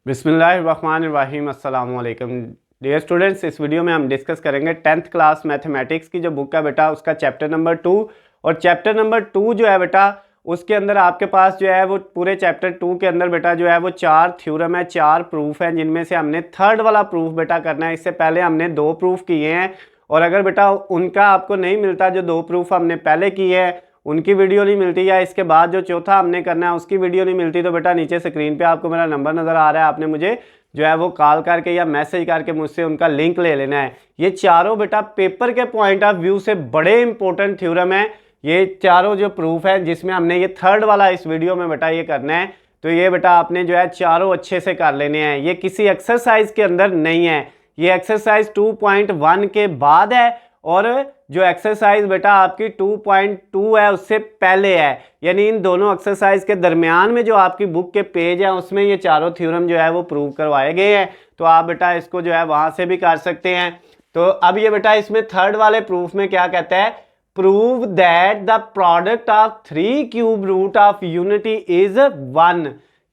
बिस्मिल्लाहिर्रहमानिर्रहीम अस्सलाम वालेकुम डियर स्टूडेंट्स। इस वीडियो में हम डिस्कस करेंगे 10th क्लास मैथमेटिक्स की जो बुक है बेटा उसका चैप्टर नंबर 2। और चैप्टर नंबर 2 जो है बेटा उसके अंदर आपके पास जो है वो पूरे चैप्टर 2 के अंदर बेटा जो है वो 4 थ्योरम है, 4 प्रूफ हैं, जिनमें से हमने थर्ड वाला प्रूफ बेटा करना है। इससे पहले हमने 2 प्रूफ किए हैं और अगर बेटा उनका आपको नहीं मिलता, जो 2 प्रूफ हमने पहले किए हैं उनकी वीडियो नहीं मिलती या इसके बाद जो चौथा हमने करना है उसकी वीडियो नहीं मिलती, तो बेटा नीचे स्क्रीन पे आपको मेरा नंबर नज़र आ रहा है, आपने मुझे जो है वो कॉल करके या मैसेज करके मुझसे उनका लिंक ले लेना है। ये चारों बेटा पेपर के पॉइंट ऑफ व्यू से बड़े इंपॉर्टेंट थ्योरम है। ये चारों जो प्रूफ है जिसमें हमने ये थर्ड वाला इस वीडियो में बेटा ये करना है, तो ये बेटा आपने जो है चारों अच्छे से कर लेने हैं। ये किसी एक्सरसाइज के अंदर नहीं है, ये एक्सरसाइज 2.1 के बाद है और जो एक्सरसाइज बेटा आपकी 2.2 है उससे पहले है, यानी इन दोनों एक्सरसाइज के दरमियान में जो आपकी बुक के पेज है उसमें ये चारों थ्योरम जो है वो प्रूव करवाए गए हैं। तो आप बेटा इसको जो है वहां से भी कर सकते हैं। तो अब ये बेटा इसमें थर्ड वाले प्रूफ में क्या कहता है, prove that the product of 3 cube root of unity is 1।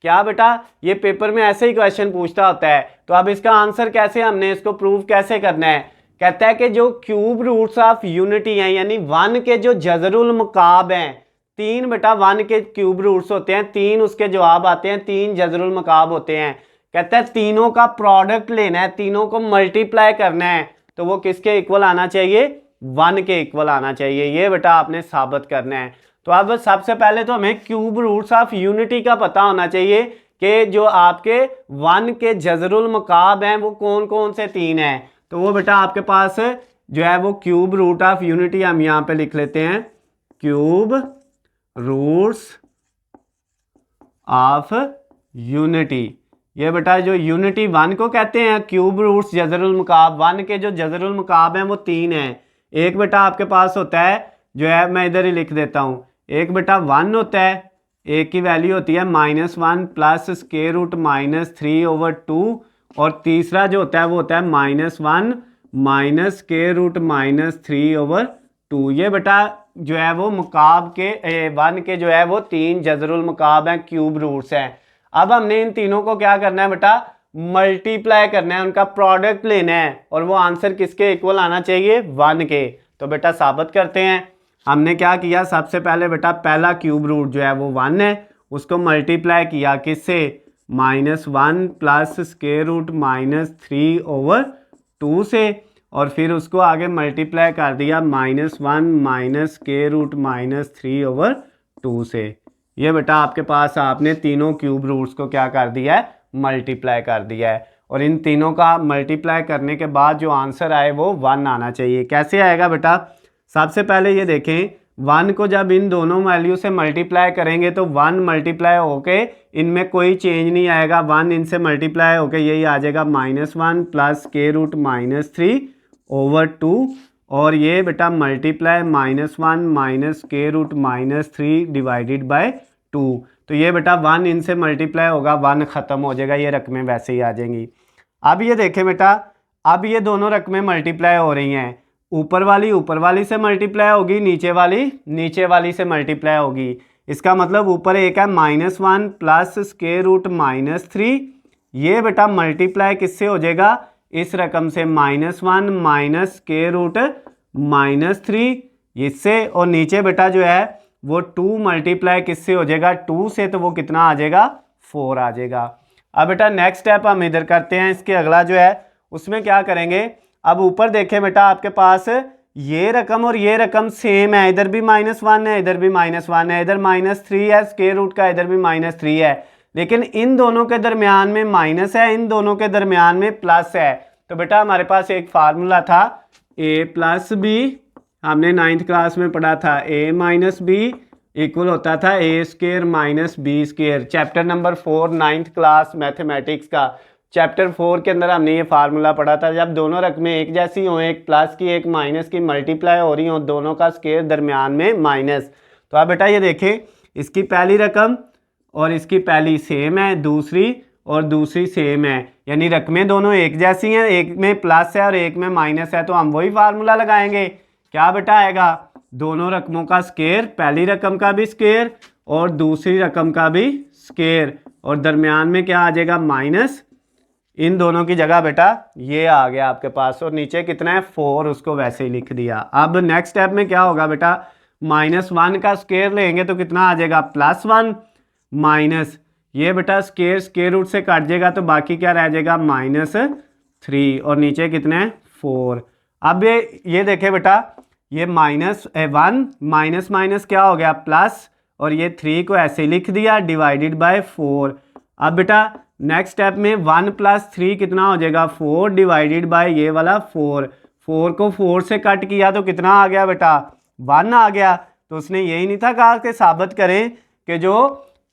क्या बेटा ये पेपर में ऐसे ही क्वेश्चन पूछता होता है, तो अब इसका आंसर कैसे, हमने इसको प्रूव कैसे करना है। कहता है कि जो क्यूब रूट्स ऑफ यूनिटी हैं यानी 1 के जो जजरुल मकाब हैं, 3 बेटा 1 के क्यूब रूट्स होते हैं, 3 उसके जवाब आते हैं, 3 जजरुल मकाब होते हैं। कहता है तीनों का प्रोडक्ट लेना है, तीनों को मल्टीप्लाई करना है, तो वो किसके इक्वल आना चाहिए, 1 के इक्वल आना चाहिए। ये बेटा आपने साबित करना है। तो अब सबसे पहले तो हमें क्यूब रूट्स ऑफ यूनिटी का पता होना चाहिए कि जो आपके 1 के जजरुल मकाब हैं वो कौन कौन से 3 हैं। तो वो बेटा आपके पास जो है वो क्यूब रूट ऑफ यूनिटी हम यहाँ पे लिख लेते हैं, क्यूब रूट्स ऑफ यूनिटी। ये बेटा जो यूनिटी 1 को कहते हैं क्यूब रूट्स जजरुल मकाब, 1 के जो जजरुल मकाब हैं वो 3 हैं। एक बेटा आपके पास होता है जो है, मैं इधर ही लिख देता हूँ, एक बेटा 1 होता है, एक की वैल्यू होती है -1 प्लस स्क्वायर रूट -3/2, और तीसरा जो होता है वो होता है -1 माइनस स्क्वायर रूट -3/2। ये बेटा जो है वो मकाब के 1 के जो है वो 3 जजरुल मकाब हैं, क्यूब रूट्स हैं। अब हमने इन तीनों को क्या करना है बेटा, मल्टीप्लाई करना है, उनका प्रोडक्ट लेना है और वो आंसर किसके इक्वल आना चाहिए, 1 के। तो बेटा साबित करते हैं। हमने क्या किया, सबसे पहले बेटा पहला क्यूब रूट जो है वो 1 है, उसको मल्टीप्लाई किया किससे, -1 प्लस स्क्वायर रूट -3/2 से, और फिर उसको आगे मल्टीप्लाई कर दिया -1 माइनस स्क्वायर रूट -3/2 से। ये बेटा आपके पास आपने तीनों क्यूब रूट्स को क्या कर दिया है, मल्टीप्लाई कर दिया है, और इन तीनों का मल्टीप्लाई करने के बाद जो आंसर आए वो 1 आना चाहिए। कैसे आएगा बेटा, सबसे पहले ये देखें, 1 को जब इन दोनों वैल्यू से मल्टीप्लाई करेंगे तो 1 मल्टीप्लाई होके इनमें कोई चेंज नहीं आएगा, 1 इनसे मल्टीप्लाई होके यही आ जाएगा -1 प्लस स्क्वायर रूट -3/2, और ये बेटा मल्टीप्लाई -1 माइनस स्क्वायर रूट -3/2। तो ये बेटा 1 इनसे मल्टीप्लाई होगा, 1 ख़त्म हो जाएगा, ये रकमें वैसे ही आ जाएंगी। अब ये देखें बेटा, अब ये दोनों रकमें मल्टीप्लाई हो रही हैं, ऊपर वाली से मल्टीप्लाई होगी, नीचे वाली से मल्टीप्लाई होगी। इसका मतलब ऊपर एक है -1 प्लस स्क्वायर रूट -3, ये बेटा मल्टीप्लाई किससे हो जाएगा, इस रकम से, -1 माइनस स्क्वायर रूट -3 इससे, और नीचे बेटा जो है वो 2 मल्टीप्लाई किससे हो जाएगा, 2 से, तो वो कितना आ जाएगा, 4 आ जाएगा। अब बेटा नेक्स्ट स्टेप हम इधर करते हैं, इसके अगला जो है उसमें क्या करेंगे, अब ऊपर देखें बेटा आपके पास ये रकम और ये रकम सेम है, इधर भी -1 है, इधर भी -1 है, इधर -3 है स्क्वायर रूट का, इधर भी -3 है, लेकिन इन दोनों के दरमियान में माइनस है, इन दोनों के दरमियान में प्लस है। तो बेटा हमारे पास एक फार्मूला था a+b, हमने 9th क्लास में पढ़ा था, a - b इक्वल होता था a² minus b²। Chapter number 4 9th class mathematics का चैप्टर 4 के अंदर हमने ये फार्मूला पढ़ा था, जब दोनों रकमें एक जैसी हों, एक प्लस की एक माइनस की मल्टीप्लाई हो रही हो, दोनों का स्क्वायर दरमियान में माइनस। तो अब बेटा ये देखें, इसकी पहली रकम और इसकी पहली सेम है, दूसरी और दूसरी सेम है, यानी रकमें दोनों एक जैसी हैं, एक में प्लस है और एक में माइनस है, तो हम वही फार्मूला लगाएंगे। क्या बेटा आएगा, दोनों रकमों का स्क्वायर, पहली रकम का भी स्क्वायर और दूसरी रकम का भी स्केयर और दरमियान में क्या आ जाएगा माइनस, इन दोनों की जगह बेटा ये आ गया आपके पास, और नीचे कितना है 4, उसको वैसे ही लिख दिया। अब नेक्स्ट स्टेप में क्या होगा बेटा, -1 का स्केयर लेंगे तो कितना आ जाएगा +1 माइनस ये बेटा स्केयर रूट से काट जाएगा तो बाकी क्या रह जाएगा -3 और नीचे कितने 4। अब ये देखे बेटा ये -1 माइनस माइनस क्या हो गया प्लस, और ये 3 को ऐसे लिख दिया डिवाइडेड बाय 4। अब बेटा नेक्स्ट स्टेप में 1 + 3 कितना हो जाएगा 4 डिवाइडेड बाय ये वाला 4। 4 को 4 से कट किया तो कितना आ गया बेटा 1 आ गया। तो उसने यही नहीं था कहा कि साबित करें कि जो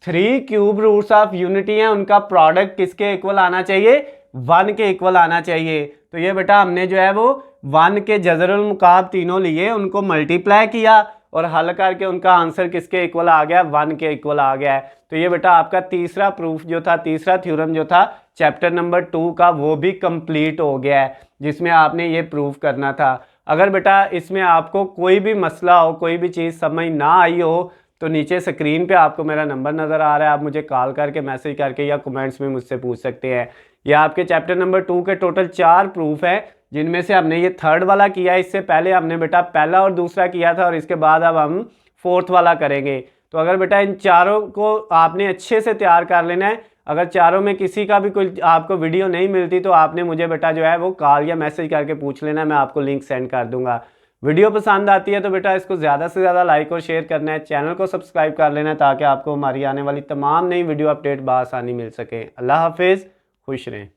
3 क्यूब रूट्स ऑफ यूनिटी हैं उनका प्रोडक्ट किसके इक्वल आना चाहिए 1 के इक्वल आना चाहिए। तो ये बेटा हमने जो है वो 1 के जज़रुल मुकाब तीनों लिए, उनको मल्टीप्लाई किया और हल करके उनका आंसर किसके इक्वल आ गया 1 के इक्वल आ गया है। तो ये बेटा आपका तीसरा प्रूफ जो था, तीसरा थ्योरम जो था चैप्टर नंबर 2 का, वो भी कंप्लीट हो गया है जिसमें आपने ये प्रूफ करना था। अगर बेटा इसमें आपको कोई भी मसला हो, कोई भी चीज़ समझ ना आई हो तो नीचे स्क्रीन पे आपको मेरा नंबर नज़र आ रहा है, आप मुझे कॉल करके मैसेज करके या कमेंट्स में मुझसे पूछ सकते हैं। ये आपके चैप्टर नंबर 2 के टोटल 4 प्रूफ हैं जिनमें से हमने ये थर्ड वाला किया, इससे पहले हमने बेटा पहला और दूसरा किया था और इसके बाद अब हम फोर्थ वाला करेंगे। तो अगर बेटा इन चारों को आपने अच्छे से तैयार कर लेना है, अगर चारों में किसी का भी कोई आपको वीडियो नहीं मिलती तो आपने मुझे बेटा जो है वो कॉल या मैसेज करके पूछ लेना, मैं आपको लिंक सेंड कर दूंगा। वीडियो पसंद आती है तो बेटा इसको ज़्यादा से ज़्यादा लाइक और शेयर करना है, चैनल को सब्सक्राइब कर लेना है ताकि आपको हमारी आने वाली तमाम नई वीडियो अपडेट बआसानी मिल सके। अल्लाह हाफिज़, खुश रहें।